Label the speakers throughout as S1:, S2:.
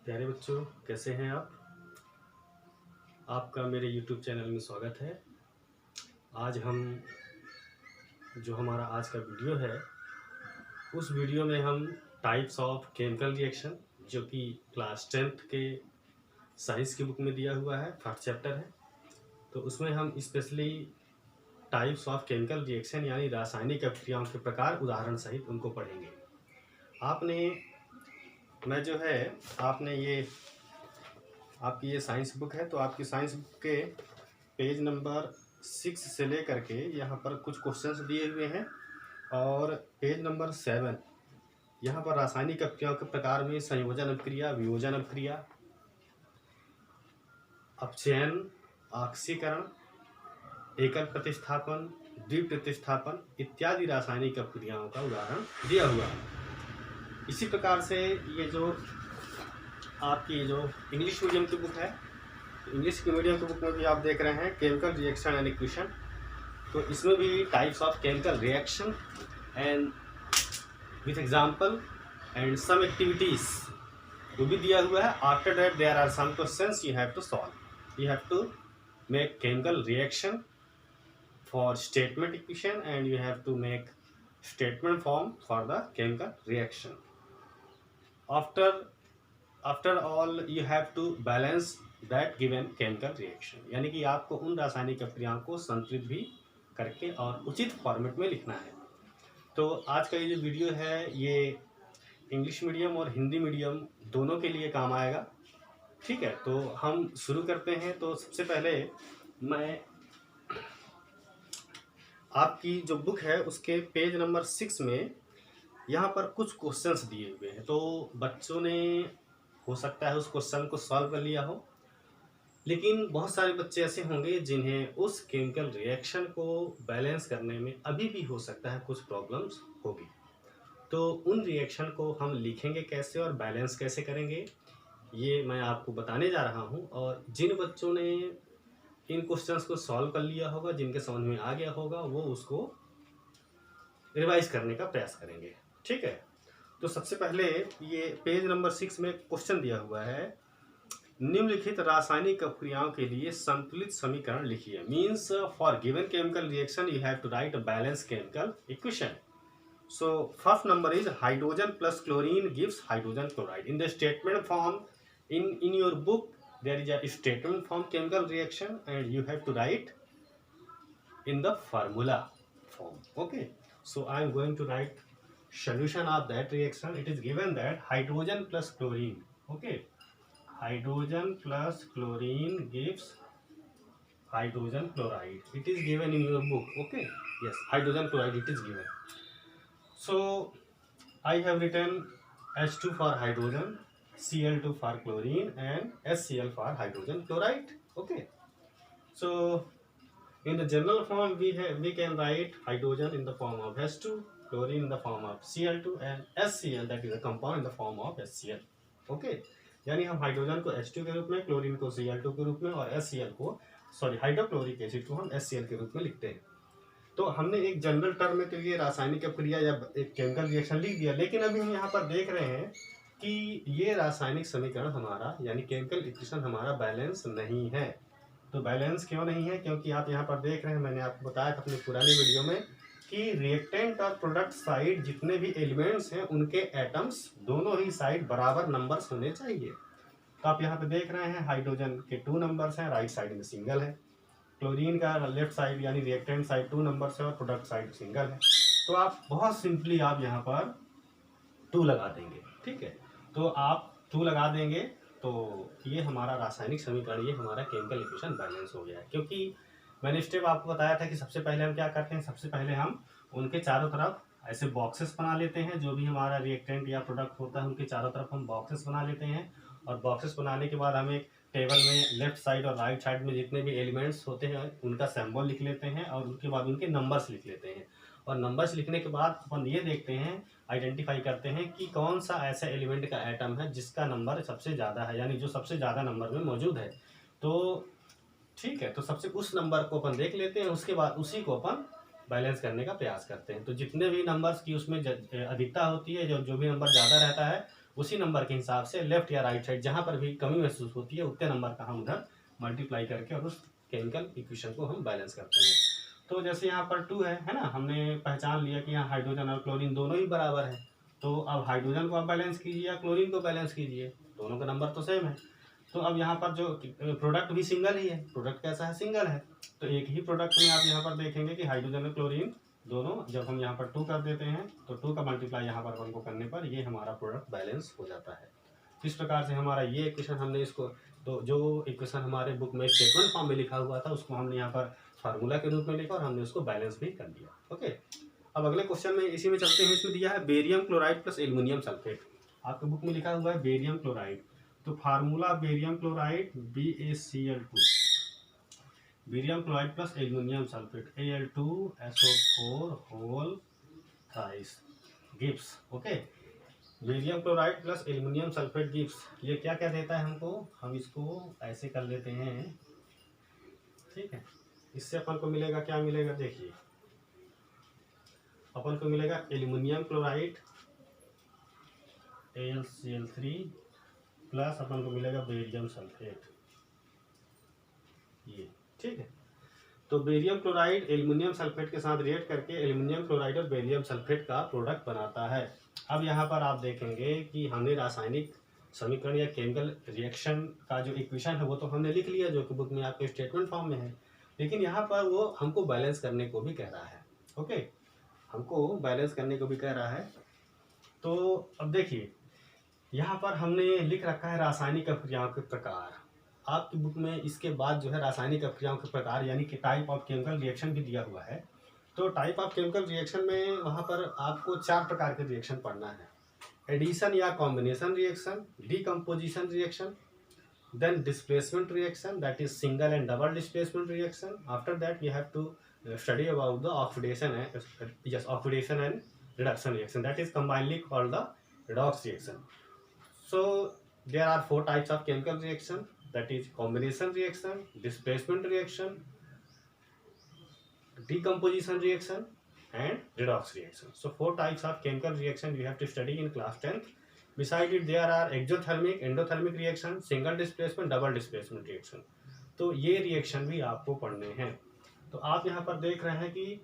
S1: प्यारे बच्चों, कैसे हैं आप? आपका मेरे YouTube चैनल में स्वागत है। आज हम जो हमारा आज का वीडियो है, उस वीडियो में हम टाइप्स ऑफ केमिकल रिएक्शन, जो कि क्लास 10th के साइंस की बुक में दिया हुआ है, फर्स्ट चैप्टर है, तो उसमें हम specially types of chemical reaction यानी रासायनिक अभिक्रियाओं के प्रकार उदाहरण सहित उनको पढ़ेंगे। आपने ये आपकी ये साइंस बुक है, तो आपकी साइंस बुक के पेज नंबर 6 से लेकर के यहाँ पर कुछ क्वेश्चंस दिए हुए हैं, और पेज नंबर 7 यहाँ पर रासायनिक अभिक्रियाओं के प्रकार में संयोजन अभिक्रिया, वियोजन अभिक्रिया, अपचयन, ऑक्सीकरण, एकल प्रतिस्थापन, द्विप्रतिस्थापन इत्यादि रासायनिक अभिक्रियाओं का उदाहरण दिया हुआ है। इसी प्रकार से ये जो आपकी जो इंग्लिश मीडियम की बुक है, इंग्लिश मीडियम की बुक में भी आप देख रहे हैं केमिकल रिएक्शन एंड इक्वेशन, तो इसमें भी types of chemical reaction and with example and some activities वो भी दिया हुआ है। After that there are some questions you have to solve. You have to make chemical reaction for statement equation and you have to make statement form for the chemical reaction. After all you have to balance that given chemical reaction, यानी कि आपको उन रासायनिक अभिक्रियाओं को संतुलित भी करके और उचित फॉर्मेट में लिखना है। तो आज का ये जो वीडियो है ये इंग्लिश मीडियम और हिंदी मीडियम दोनों के लिए काम आएगा। ठीक है, तो हम शुरू करते हैं। तो सबसे पहले मैं आपकी जो बुक है उसके पेज नंबर 6 में यहाँ पर कुछ क्वेश्चंस दिए हुए हैं, तो बच्चों ने हो सकता है उस क्वेश्चन को सॉल्व कर लिया हो, लेकिन बहुत सारे बच्चे ऐसे होंगे जिन्हें उस केमिकल रिएक्शन को बैलेंस करने में अभी भी हो सकता है कुछ प्रॉब्लम्स होगी। तो उन रिएक्शन को हम लिखेंगे कैसे और बैलेंस कैसे करेंगे, ये मैं आपको बताने जा रहा हूँ। और जिन बच्चों ने इन क्वेश्चंस को सॉल्व कर लिया होगा, जिनके समझ में आ गया होगा, वो उसको रिवाइज करने का प्रयास करेंगे। ठीक है, तो सबसे पहले ये पेज नंबर 6 में क्वेश्चन दिया हुआ है, निम्नलिखित रासायनिक अभिक्रियाओं के लिए संतुलित समीकरण लिखिए। Means for given chemical reaction you have to write a balance chemical equation. So first number is hydrogen plus chlorine gives hydrogen chloride. In the statement form in your book there is a statement form chemical reaction and you have to write in the formula form. Okay, so I am going to write solution of that reaction. It is given that hydrogen plus chlorine, okay, hydrogen plus chlorine gives hydrogen chloride. It is given in your book. Okay, yes, hydrogen chloride it is given. So I have written H2 for hydrogen, Cl2 for chlorine and HCl for hydrogen chloride. Okay, so in the general form we can write hydrogen in the form of H2, chlorine in the form of Cl2 and HCl, that is a compound, in the form of HCl. Okay, यानी हम hydrogen को H2 के रूप में, chlorine को Cl2 के रूप में और हाइड्रोक्लोरिक एसिड को हम HCl के रूप में लिखते हैं। तो हमने एक जनरल टर्म में तो ये रासायनिक अभिक्रिया या एक केमिकल रिएक्शन लिख दिया, लेकिन अभी हम यहाँ पर देख रहे हैं कि ये रासायनिक समीकरण हमारा यानी केमिकल इक्वेशन हमारा बैलेंस नहीं है। तो बैलेंस क्यों नहीं है? क्योंकि आप यहाँ पर देख रहे हैं, मैंने आपको बताया था अपने पुरानी वीडियो में कि रिएक्टेंट और प्रोडक्ट साइड जितने भी एलिमेंट्स हैं उनके एटम्स दोनों ही साइड बराबर नंबर्स होने चाहिए। तो आप यहाँ पे देख रहे हैं हाइड्रोजन के 2 नंबर्स हैं, राइट साइड में सिंगल है। क्लोरीन का लेफ्ट साइड यानी रिएक्टेंट साइड 2 नंबर्स है और प्रोडक्ट साइड सिंगल है। तो आप बहुत सिंपली आप यहाँ पर 2 लगा देंगे। ठीक है, तो आप 2 लगा देंगे तो ये हमारा रासायनिक समीकरण, ये हमारा केमिकल इक्वेशन बैलेंस हो गया है। क्योंकि मैंने स्टेप आपको बताया था कि सबसे पहले हम क्या करते हैं, सबसे पहले हम उनके चारों तरफ ऐसे बॉक्सेस बना लेते हैं। जो भी हमारा रिएक्टेंट या प्रोडक्ट होता है उनके चारों तरफ हम बॉक्सेस बना लेते हैं, और बॉक्सेस बनाने के बाद हम एक टेबल में लेफ्ट साइड और राइट साइड में जितने भी एलिमेंट्स होते हैं उनका सिंबल लिख लेते हैं, और उसके बाद उनके नंबर्स लिख लेते हैं। और नंबर्स लिखने के बाद अपन ये देखते हैं, आइडेंटिफाई करते हैं कि कौन सा ऐसा एलिमेंट का एटम है जिसका नंबर सबसे ज़्यादा है, यानी जो सबसे ज़्यादा नंबर में मौजूद है। तो ठीक है, तो सबसे उस नंबर को अपन देख लेते हैं, उसके बाद उसी को अपन बैलेंस करने का प्रयास करते हैं। तो जितने भी नंबर्स की उसमें अधिकता होती है, जो भी नंबर ज़्यादा रहता है उसी नंबर के हिसाब से लेफ्ट या राइट साइड जहाँ पर भी कमी महसूस होती है उतने नंबर का हम उधर मल्टीप्लाई करके और उस केमिकल इक्वेशन को हम बैलेंस करते हैं। तो जैसे यहाँ पर 2 है ना, हमने पहचान लिया कि यहाँ हाइड्रोजन और क्लोरीन दोनों ही बराबर है। तो अब हाइड्रोजन को आप बैलेंस कीजिए या क्लोरीन को बैलेंस कीजिए, दोनों का नंबर तो सेम है। तो अब यहाँ पर जो प्रोडक्ट भी सिंगल ही है, प्रोडक्ट कैसा है, सिंगल है। तो एक ही प्रोडक्ट में आप यहाँ पर देखेंगे कि हाइड्रोजन और क्लोरीन दोनों, जब हम यहाँ पर 2 कर देते हैं तो 2 का मल्टीप्लाई यहाँ पर 1 को करने पर ये हमारा प्रोडक्ट बैलेंस हो जाता है। इस प्रकार से हमारा ये इक्वेशन हमने इसको, तो जो इक्वेशन हमारे बुक में स्टेटमेंट फॉर्म में लिखा हुआ था उसको हमने यहाँ पर फार्मूला के रूप में लिखा और हमने उसको बैलेंस भी कर दिया। ओके, अब अगले क्वेश्चन में इसी में चलते हैं। इसमें दिया है barium chloride plus aluminium sulphate. आपके बुक में लिखा हुआ है बेरियम क्लोराइड, तो formula barium chloride BaCl2, barium chloride plus aluminium sulphate Al2SO4 whole thrice gives. Okay, barium chloride plus aluminium sulphate gives, ये क्या क्या देता है हमको, हम इसको ऐसे कर लेते हैं, ठीक है। इससे अपन को मिलेगा, क्या मिलेगा, देखिए अपन को मिलेगा एल्युमिनियम क्लोराइड AlCl3 प्लस अपन को मिलेगा बेरियम सल्फेट, ये ठीक है। तो बेरियम क्लोराइड एल्युमिनियम सल्फेट के साथ रिएक्ट करके एल्युमिनियम क्लोराइड और बेरियम सल्फेट का प्रोडक्ट बनाता है। अब यहाँ पर आप देखेंगे कि हमने रासायनिक समीकरण या केमिकल रिएक्शन का जो इक्वेशन है वो तो हमने लिख लिया, जो कि बुक में आपके स्टेटमेंट फॉर्म में है, लेकिन यहाँ पर वो हमको बैलेंस करने को भी कह रहा है। ओके, हमको बैलेंस करने को भी कह रहा है। तो अब देखिए यहाँ पर हमने लिख रखा है रासायनिक अभिक्रियाओं के प्रकार। आपकी बुक में इसके बाद जो है रासायनिक अभिक्रियाओं के प्रकार यानी कि टाइप ऑफ केमिकल रिएक्शन भी दिया हुआ है। तो टाइप ऑफ केमिकल रिएक्शन में वहाँ पर आपको 4 प्रकार के रिएक्शन पढ़ना है। एडिशन या combination reaction, decomposition reaction, then displacement reaction, that is single and double displacement reaction. After that we have to study about the oxidation and reduction reaction, that is combinedly called the redox reaction. So there are 4 types of chemical reaction, that is combination reaction, displacement reaction, decomposition reaction and redox reaction. So 4 types of chemical reaction we have to study in class 10th. Beside it there are exothermic, endothermic reaction, single displacement, double displacement reaction. तो ये reaction भी आपको पढ़ने हैं। तो आप यहाँ पर देख रहे हैं कि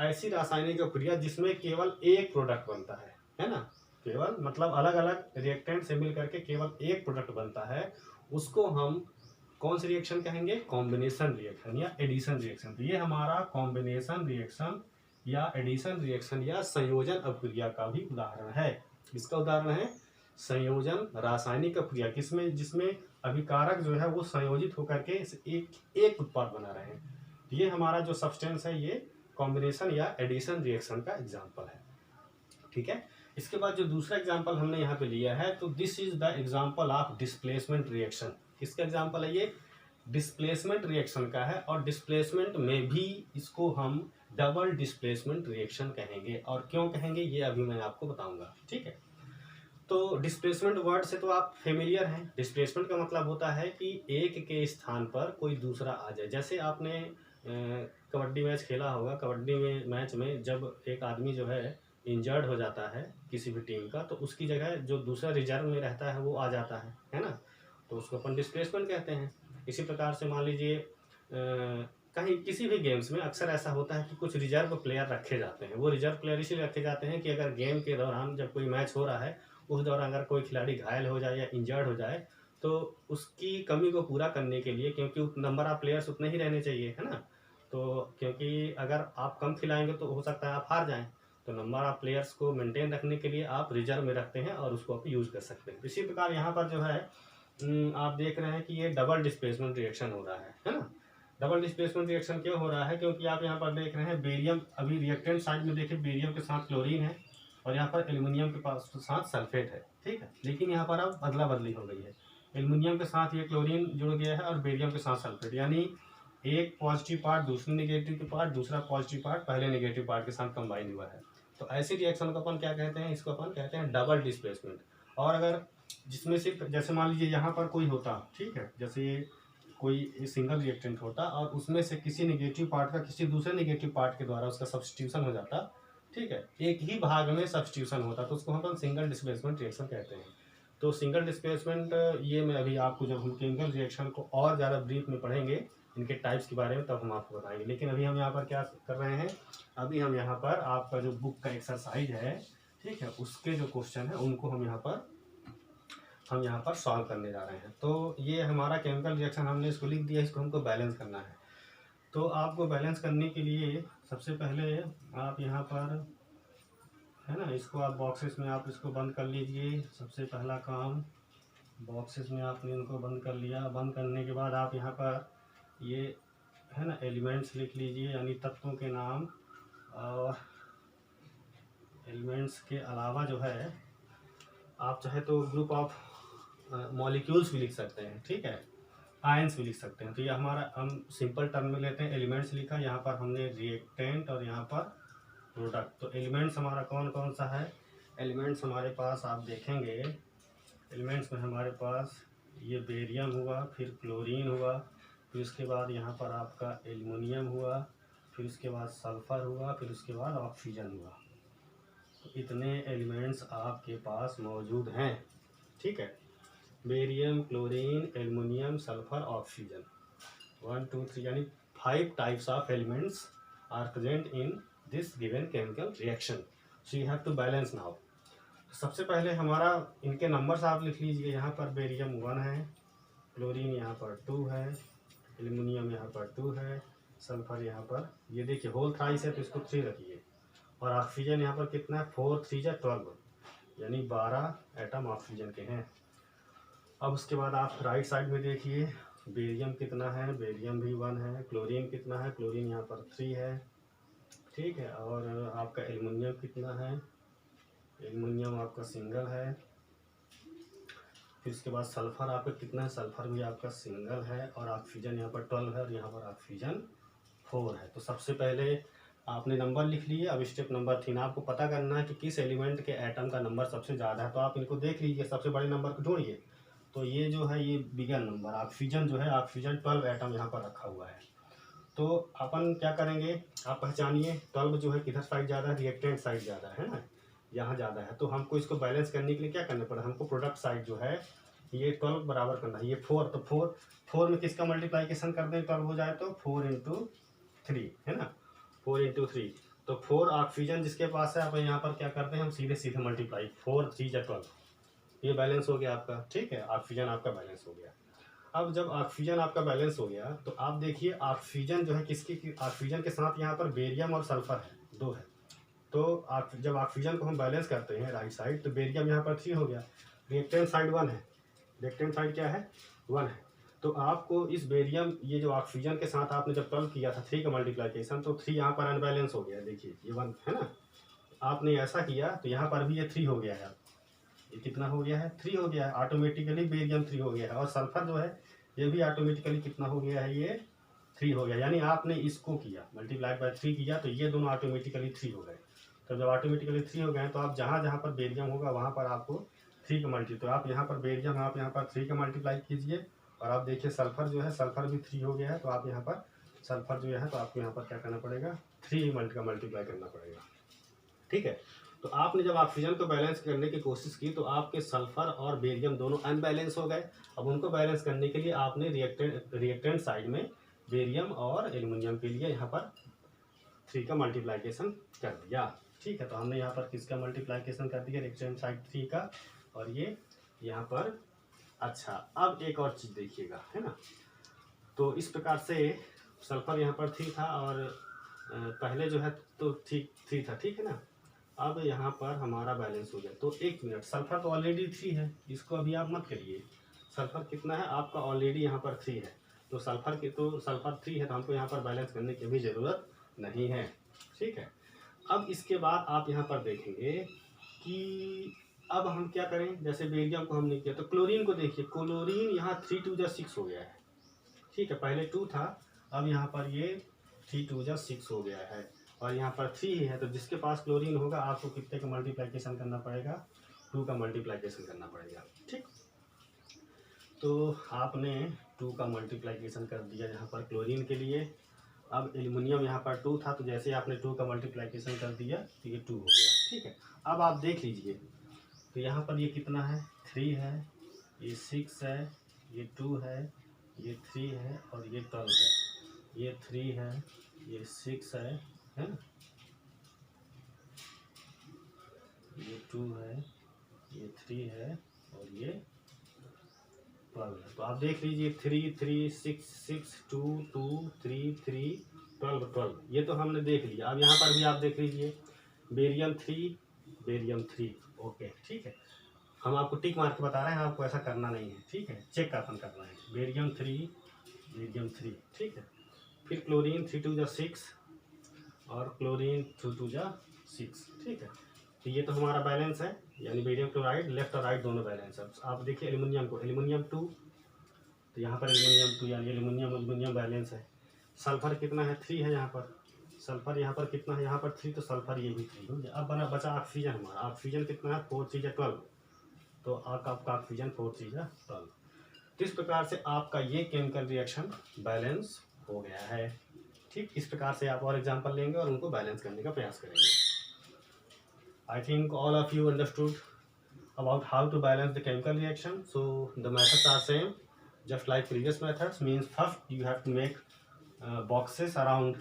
S1: ऐसी रासायनिक अभिक्रिया जिसमें केवल एक प्रोडक्ट बनता है ना, केवल मतलब अलग अलग रिएक्टेंट से मिल करके केवल एक प्रोडक्ट बनता है, उसको हम कौन सी रिएक्शन कहेंगे, कॉम्बिनेशन रिएक्शन या एडिशन रिएक्शन। तो ये हमारा कॉम्बिनेशन रिएक्शन या एडिशन रिएक्शन या संयोजन अभिक्रिया का भी उदाहरण है। इसका उदाहरण है संयोजन रासायनिक अभिक्रिया, किसमें, जिसमें अभिकारक जो है वो संयोजित होकर के एक उत्पाद बना रहे हैं। ये हमारा जो सब्सटेंस है ये कॉम्बिनेशन या एडिशन रिएक्शन का एग्जाम्पल है, ठीक है। इसके बाद जो दूसरा एग्जाम्पल हमने यहाँ पे लिया है, तो this is the example of displacement reaction. किसका एग्जाम्पल है ये, डिस्प्लेसमेंट रिएक्शन का है, और डिस्प्लेसमेंट में भी इसको हम डबल डिस्प्लेसमेंट रिएक्शन कहेंगे। और क्यों कहेंगे ये अभी मैं आपको बताऊंगा, ठीक है। तो डिस्प्लेसमेंट वर्ड से तो आप फेमिलियर हैं। डिस्प्लेसमेंट का मतलब होता है कि एक के स्थान पर कोई दूसरा आ जाए। जैसे आपने कबड्डी मैच खेला होगा, कबड्डी में मैच में जब एक आदमी जो है इंजर्ड हो जाता है किसी भी टीम का, तो उसकी जगह जो दूसरा रिजर्व में रहता है वो आ जाता है ना, तो उसको अपन डिस्प्लेसमेंट कहते हैं। इसी प्रकार से मान लीजिए कहीं किसी भी गेम्स में अक्सर ऐसा होता है कि कुछ रिजर्व प्लेयर रखे जाते हैं। वो रिजर्व प्लेयर इसलिए रखे जाते हैं कि अगर गेम के दौरान जब कोई मैच हो रहा है उस दौरान अगर कोई खिलाड़ी घायल हो जाए या इंजर्ड हो जाए तो उसकी कमी को पूरा करने के लिए, क्योंकि नंबर ऑफ प्लेयर्स उतने ही रहने चाहिए, है ना, तो क्योंकि अगर आप कम खिलाएंगे तो हो सकता है आप हार जाएं, तो नंबर ऑफ प्लेयर्स को मेंटेन रखने के लिए आप रिजर्व में रखते हैं और उसको आप यूज़ कर सकते हैं। इसी प्रकार यहाँ पर जो है आप देख रहे हैं कि ये डबल डिस्प्लेसमेंट रिएक्शन हो रहा है ना। डबल डिस्प्लेसमेंट रिएक्शन क्यों हो रहा है, क्योंकि आप यहाँ पर देख रहे हैं बेरियम, अभी रिएक्टेंट साइड में देखिए बेरियम के साथ क्लोरीन है और यहाँ पर एल्युमिनियम के साथ सल्फेट है, ठीक है। लेकिन यहाँ पर अब अदला बदली हो गई है, एल्युमिनियम के साथ ये क्लोरीन जुड़ गया है और बेरियम के साथ सल्फेट, यानी एक पॉजिटिव पार्ट दूसरे नेगेटिव के पार्ट, दूसरा पॉजिटिव पार्ट पहले नेगेटिव पार्ट के साथ कंबाइन हुआ है। तो ऐसी रिएक्शन को अपन क्या कहते हैं, इसको अपन कहते हैं डबल डिस्प्लेसमेंट। और अगर जिसमें सिर्फ जैसे मान लीजिए यहाँ पर कोई होता, ठीक है, जैसे कोई सिंगल रिएक्टेंट होता और उसमें से किसी नेगेटिव पार्ट का किसी दूसरे नेगेटिव पार्ट के द्वारा उसका सब्स्टिट्यूशन हो जाता, ठीक है, एक ही भाग में सब्स्टिट्यूशन होता है, तो उसको हम सिंगल डिस्प्लेसमेंट रिएक्शन कहते हैं। तो सिंगल डिस्प्लेसमेंट ये मैं अभी आपको, जब हम केमिकल रिएक्शन को और ज़्यादा ब्रीफ में पढ़ेंगे इनके टाइप्स के बारे में, तब हम आपको बताएंगे। लेकिन अभी हम यहाँ पर क्या कर रहे हैं, अभी हम यहाँ पर आपका जो बुक का एक्सरसाइज है, ठीक है, उसके जो क्वेश्चन है उनको हम यहाँ पर सॉल्व करने जा रहे हैं। तो ये हमारा केमिकल रिएक्शन हमने इसको लिख दिया, इसको हमको बैलेंस करना है। तो आपको बैलेंस करने के लिए सबसे पहले आप यहाँ पर, है ना, इसको आप बॉक्सेस में आप इसको बंद कर लीजिए। सबसे पहला काम, बॉक्सेस में आपने इनको बंद कर लिया। बंद करने के बाद आप यहाँ पर ये, है ना, एलिमेंट्स लिख लीजिए, यानी तत्वों के नाम। और एलिमेंट्स के अलावा जो है आप चाहे तो ग्रुप ऑफ मॉलिक्यूल्स भी लिख सकते हैं, ठीक है, आयंस भी लिख सकते हैं। तो ये हमारा, हम सिंपल टर्म में लेते हैं। एलिमेंट्स लिखा, यहाँ पर हमने रिएक्टेंट और यहाँ पर प्रोडक्ट। तो एलिमेंट्स हमारा कौन कौन सा है, एलिमेंट्स हमारे पास आप देखेंगे, एलिमेंट्स में हमारे पास ये बेरियम हुआ, फिर क्लोरीन हुआ, फिर उसके बाद यहाँ पर आपका एल्युमिनियम हुआ, फिर उसके बाद सल्फ़र हुआ, फिर उसके बाद ऑक्सीजन हुआ। तो इतने एलिमेंट्स आपके पास मौजूद हैं, ठीक है। Barium, chlorine, aluminium, sulphur, oxygen, 1 2 3, यानी 5 types of elements are present in this given chemical reaction. So you have to balance now. सबसे पहले हमारा इनके नंबर्स आप लिख लीजिए। यहाँ पर बेरियम 1 है, क्लोरीन यहाँ पर 2 है, एल्युमिनियम यहाँ पर 2 है, सल्फर यहाँ पर, ये देखिए होल थ्राइस है तो इसको 3 रखिए। और ऑक्सीजन यहाँ पर कितना है, 4 3 जा 12, यानी 12 एटम ऑक्सीजन के हैं। अब उसके बाद आप राइट साइड में देखिए, बेरियम कितना है, बेरियम भी 1 है, क्लोरीन कितना है, क्लोरीन यहाँ पर 3 है, ठीक है। और आपका एल्युमिनियम कितना है, एल्युमिनियम आपका सिंगल है। फिर उसके बाद सल्फर आपका कितना है, सल्फर भी आपका सिंगल है। और ऑक्सीजन यहाँ पर 12 है और यहाँ पर ऑक्सीजन 4 है। तो सबसे पहले आपने नंबर लिख लिए। अब स्टेप नंबर 3, आपको पता करना है कि किस एलिमेंट के एटम का नंबर सबसे ज़्यादा है। तो आप इनको देख लीजिए, सबसे बड़े नंबर को ढूंढिए। तो ये जो है, ये बिगर नंबर ऑक्सीजन जो है, ऑक्सीजन 12 एटम यहाँ पर रखा हुआ है। तो अपन क्या करेंगे, आप पहचानिए 12 जो है किधर साइड ज़्यादा है, रिएक्टेंट साइड ज़्यादा है ना, यहाँ ज़्यादा है। तो हमको इसको बैलेंस करने के लिए क्या करना पड़ा, हमको प्रोडक्ट साइड जो है ये 12 बराबर करना है। ये 4, तो 4 में किसका मल्टीप्लाइकेशन कर दें 12 हो जाए तो 4 × 3, है ना, 4 × 3। तो 4 ऑक्सीजन जिसके पास है, आप यहाँ पर क्या करते हैं, हम सीधे सीधे मल्टीप्लाई, 4 3 जा 12, ये बैलेंस हो गया आपका, ठीक है। ऑक्सीजन आपका बैलेंस हो गया। अब जब ऑक्सीजन आपका बैलेंस हो गया तो आप देखिए ऑक्सीजन जो है किसकी, ऑक्सीजन के साथ यहाँ पर बेरियम और सल्फर है, 2 है। तो जब ऑक्सीजन को हम बैलेंस करते हैं राइट साइड, तो बेरियम यहाँ पर 3 हो गया, रिएक्टेंट साइड 1 है, रिएक्टेंट साइड क्या है, 1 है। तो आपको इस बेरियम, ये जो ऑक्सीजन के साथ आपने जब 12 किया था 3 का मल्टीप्लिकेशन, तो 3 यहाँ पर अनबैलेंस हो गया, देखिए ये 1 है ना। आपने ऐसा किया तो यहाँ पर भी ये 3 हो गया है। ये कितना हो गया है, 3 हो गया है, ऑटोमेटिकली बेरियम 3 हो गया है। और सल्फर जो है ये भी ऑटोमेटिकली कितना हो गया है, ये 3 हो गया। यानी आपने इसको किया मल्टीप्लाई बाय 3 किया तो ये दोनों ऑटोमेटिकली 3 हो गए। तो जब ऑटोमेटिकली 3 हो गए तो आप जहाँ जहाँ पर बेरियम होगा वहाँ पर आपको 3 का मल्टी, तो आप यहाँ पर बेरियम, आप यहाँ पर 3 का मल्टीप्लाई कीजिए। और आप देखिए सल्फर जो है, सल्फर भी 3 हो गया है, तो आप यहाँ पर सल्फर जो है, तो आपको यहाँ पर क्या करना पड़ेगा, 3 का मल्टीप्लाई करना पड़ेगा, ठीक है। तो आपने जब ऑक्सीजन को बैलेंस करने की कोशिश की तो आपके सल्फर और बेरियम दोनों अनबैलेंस हो गए। अब उनको बैलेंस करने के लिए आपने रिएक्टेंट साइड में बेरियम और एल्युमिनियम के लिए यहाँ पर 3 का मल्टीप्लाइकेशन कर दिया, ठीक है। तो हमने यहाँ पर किसका मल्टीप्लाइकेशन कर दिया, रिएक्टेंट साइड 3 का, और ये यहाँ पर। अच्छा, अब एक और चीज़ देखिएगा, है ना। तो इस प्रकार से सल्फर यहाँ पर 3 था और पहले जो है तो ठीक 3 था, ठीक है ना। अब यहाँ पर हमारा बैलेंस हो गया। तो 1 मिनट, सल्फर तो ऑलरेडी 3 है, इसको अभी आप मत करिए। सल्फर कितना है आपका, ऑलरेडी यहाँ पर 3 है। तो सल्फर 3 है, तो हमको यहाँ पर बैलेंस करने की भी ज़रूरत नहीं है, ठीक है। अब इसके बाद आप यहाँ पर देखेंगे कि अब हम क्या करें, जैसे बेरियम को हमने किया तो क्लोरीन को देखिए, क्लोरीन यहाँ 3 2 जा 6 हो गया है, ठीक है। पहले 2 था, अब यहाँ पर ये 3 2 जा 6 हो गया है, और यहाँ पर 3 ही है। तो जिसके पास क्लोरीन होगा आपको कितने का मल्टीप्लिकेशन करना पड़ेगा, 2 का मल्टीप्लिकेशन करना पड़ेगा, ठीक। तो आपने 2 का मल्टीप्लिकेशन कर दिया यहाँ पर क्लोरीन के लिए। अब एल्युमिनियम यहाँ पर 2 था, तो जैसे आपने 2 का मल्टीप्लाइकेशन कर दिया तो ये 2 हो गया। ठीक है, अब आप देख लीजिए तो यहाँ पर ये कितना है, 3 है, ये 6 है, ये 2 है, ये 3 है और ये 12 है। ये 3 है, ये 6 है ना, ये 2 है, ये 3 है और ये 12 है। तो आप देख लीजिए 3 3 6 6 2 2 3 3 12 12, ये तो हमने देख लिया। अब यहाँ पर भी आप देख लीजिए बेरियम 3 बेरियम 3। ओके ठीक है, हम आपको टिक मार के बता रहे हैं, आपको ऐसा करना नहीं है। ठीक है, चेक अपन करना है। Barium 3 barium 3। ठीक है, फिर क्लोरीन 3 2 6 और क्लोरीन 2 2 6। ठीक है, तो ये तो हमारा बैलेंस है, यानी बेरियम क्लोराइड लेफ्ट और राइट दोनों बैलेंस है। आप देखिए एल्युमिनियम को, एल्युमिनियम 2, तो यहाँ पर एल्युमिनियम 2 यानी एल्युमिनियम एल्युमिनियम बैलेंस है। सल्फर कितना है, 3 है यहाँ पर। सल्फर यहाँ पर कितना है, यहाँ पर 3, तो सल्फर ये भी 3 हो गया। अब बना बचा ऑक्सीजन हमारा। ऑक्सीजन कितना है, 4 3 12, तो आपका ऑक्सीजन 4 3 12। तो इस प्रकार से आपका ये केमिकल रिएक्शन बैलेंस हो गया है। ठीक, इस प्रकार से आप और एग्जांपल लेंगे और उनको बैलेंस करने का प्रयास करेंगे। I think all of you understood about how to balance the chemical reaction. So the methods are same, just like previous methods. Means first you have to make boxes around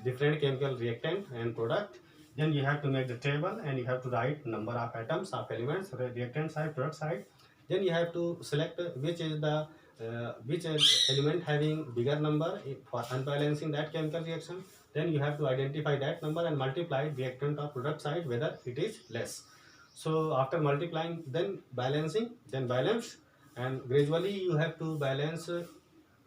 S1: different chemical reactant and product. Then you have to make the table and you have to write number of atoms of elements, reactant side, product side. Then you have to select which is the which element having bigger number for unbalancing that chemical reaction. Then you have to identify that number and multiply reactant or product side whether it is less. So after multiplying, then balancing, then balance, and gradually you have to balance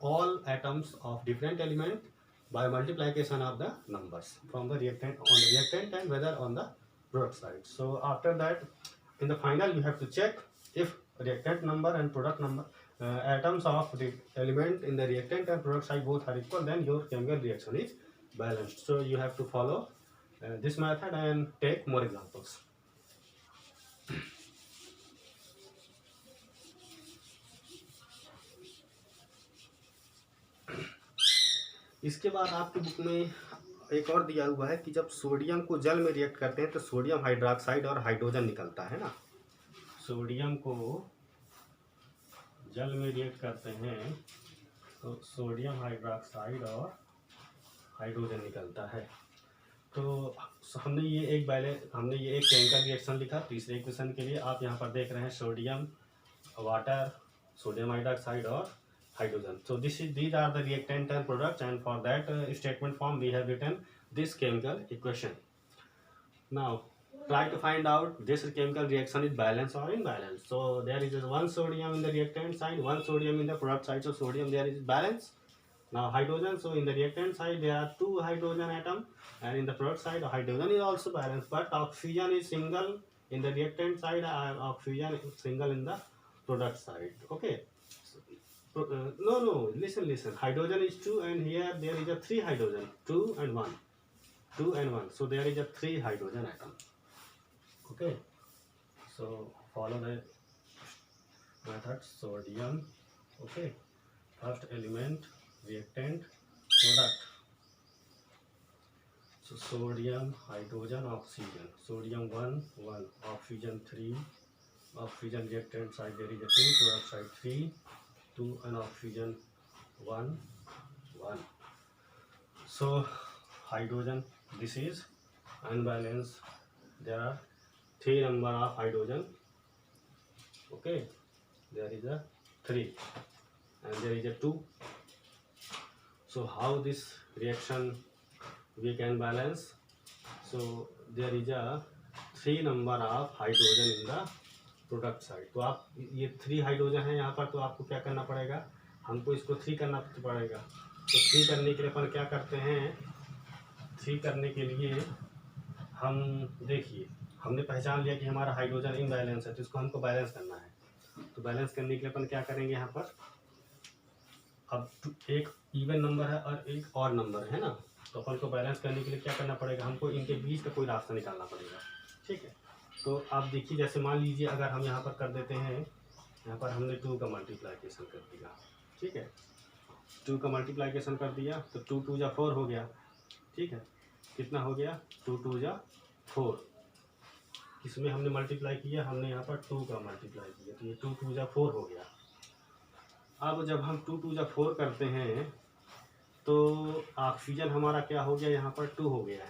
S1: all atoms of different element by multiplication of the numbers from the reactant on the reactant and whether on the product side. So after that, in the final you have to check if reactant number and product number atoms of the element in the reactant and product side both are equal, then your chemical reaction is balanced. So you have to follow this method and take more examples. इसके बाद आपकी book में एक और दिया हुआ है कि जब सोडियम को जल में रिएक्ट करते हैं तो सोडियम हाइड्रोक्साइड और हाइड्रोजन निकलता है ना। सोडियम को जल में रिएक्ट करते हैं तो सोडियम हाइड्रोक्साइड और हाइड्रोजन निकलता है। तो हमने ये एक केमिकल रिएक्शन लिखा तीसरे इक्वेशन के लिए। आप यहाँ पर देख रहे हैं सोडियम वाटर, सोडियम हाइड्रोक्साइड और hydrogen. So these are the reactant and products, and for that statement form we have written this chemical equation. Now try to find out this chemical reaction is balanced or imbalance. So there is one sodium in the reactant side, one sodium in the product side. So sodium there is balance. Now hydrogen, so in the reactant side there are 2 hydrogen atom, and in the product side hydrogen is also balanced, but oxygen is single in the reactant side and oxygen is single in the product side. Okay. No, listen, hydrogen is 2 and here there is a 3 hydrogen, 2 and 1, 2 and 1, so there is a 3 hydrogen atom. Okay, so follow the method. Sodium, okay, first element, reactant, product. So sodium, hydrogen, oxygen. Sodium 1 1, oxygen 3, oxygen reactant side there is a 2, product side 3 2, and oxygen 1 1. So hydrogen, this is unbalanced. There are 3 number of hydrogen. Okay, there is a 3 and there is a 2. So how this reaction we can balance? So there is a 3 number of hydrogen in the product side. तो आप ये 3 hydrogen है यहाँ पर, तो आपको क्या करना पड़ेगा, हमको इसको 3 करना पड़ेगा। तो 3 करने के लिए अपन क्या करते हैं, 3 करने के लिए हम देखिए हमने पहचान लिया कि हमारा हाइड्रोजन इम्बैलेंस है, तो इसको हमको बैलेंस करना है। तो बैलेंस करने के लिए अपन क्या करेंगे, यहाँ पर अब एक इवन नंबर है और एक और नंबर है ना, तो अपन को बैलेंस करने के लिए क्या करना पड़ेगा, हमको इनके बीच का कोई रास्ता निकालना पड़ेगा। ठीक है, तो आप देखिए जैसे मान लीजिए अगर हम यहाँ पर कर देते हैं, यहाँ पर हमने 2 का मल्टीप्लाइकेशन कर दिया। ठीक है, 2 का मल्टीप्लाइकेशन कर दिया तो 2 2 जा 4 हो गया। ठीक है, कितना हो गया 2 2 जा 4। इसमें हमने मल्टीप्लाई किया, हमने यहाँ पर 2 का मल्टीप्लाई किया तो ये 2 2 जा 4 हो गया। अब जब हम 2 2 जा 4 करते हैं तो ऑक्सीजन हमारा क्या हो गया, यहाँ पर 2 हो गया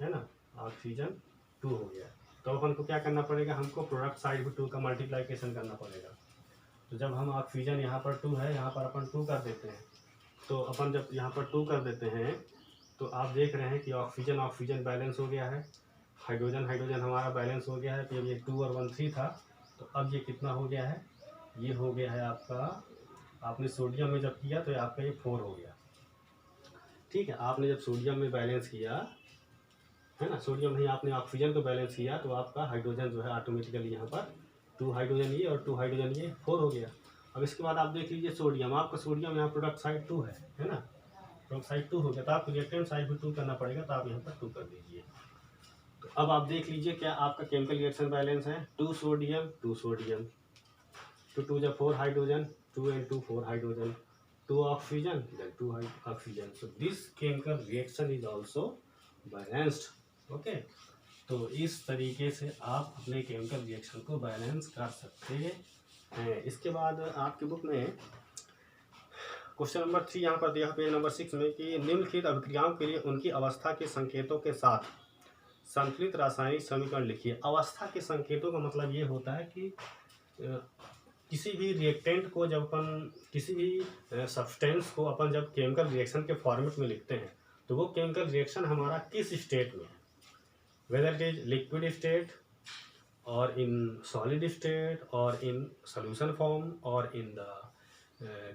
S1: है ना, ऑक्सीजन 2 हो गया। तो अपन को क्या करना पड़ेगा, हमको प्रोडक्ट साइड भी 2 का मल्टीप्लाइकेशन करना पड़ेगा। तो जब हम ऑक्सीजन यहाँ पर 2 है, यहाँ पर अपन 2 कर देते हैं। तो अपन जब यहाँ पर 2 कर देते हैं तो आप देख रहे हैं कि ऑक्सीजन ऑक्सीजन बैलेंस हो गया है, हाइड्रोजन हाइड्रोजन हमारा बैलेंस हो गया है। तो अब ये 2 और 1 3 था, तो अब ये कितना हो गया है, ये हो गया है आपका, आपने सोडियम में जब किया तो आपका ये 4 हो गया। ठीक है, आपने जब सोडियम में बैलेंस किया है ना, सोडियम नहीं आपने ऑक्सीजन को बैलेंस किया तो आपका हाइड्रोजन जो है ऑटोमेटिकली यहाँ पर 2 हाइड्रोजन ये और 2 हाइड्रोजन ये 4 हो गया। अब इसके बाद आप देख लीजिए सोडियम, आपका सोडियम यहाँ प्रोडक्ट साइड 2 है ना, प्रोडक्ट साइड 2 हो गया तो आपको रिएक्टेंट साइड भी 2 करना पड़ेगा, तो आप यहाँ पर 2 कर दीजिए। तो अब आप देख लीजिए क्या आपका केमिकल रिएक्शन बैलेंस है, 2 सोडियम 2 सोडियम, 2 2 जा 4 hydrogen, 2 and 2 4 hydrogen, 2 oxygen then 2 oxygen. So this chemical reaction is also balanced. Okay, तो इस तरीके से आप अपने केमिकल रिएक्शन को बैलेंस कर सकते हैं। इसके बाद आपके बुक में क्वेश्चन नंबर 3 यहाँ पर दिया है पेज नंबर 6 में कि निम्नलिखित अभिक्रियाओं के लिए उनकी अवस्था के संकेतों के साथ संतुलित रासायनिक समीकरण लिखिए। अवस्था के संकेतों का मतलब ये होता है कि किसी भी रिएक्टेंट को जब अपन किसी भी सब्सटेंस को अपन जब केमिकल रिएक्शन के फॉर्मेट में लिखते हैं तो वो केमिकल रिएक्शन हमारा किस स्टेट में है, whether it is liquid state और इन सॉलिड स्टेट और इन सॉल्यूशन फॉर्म और in the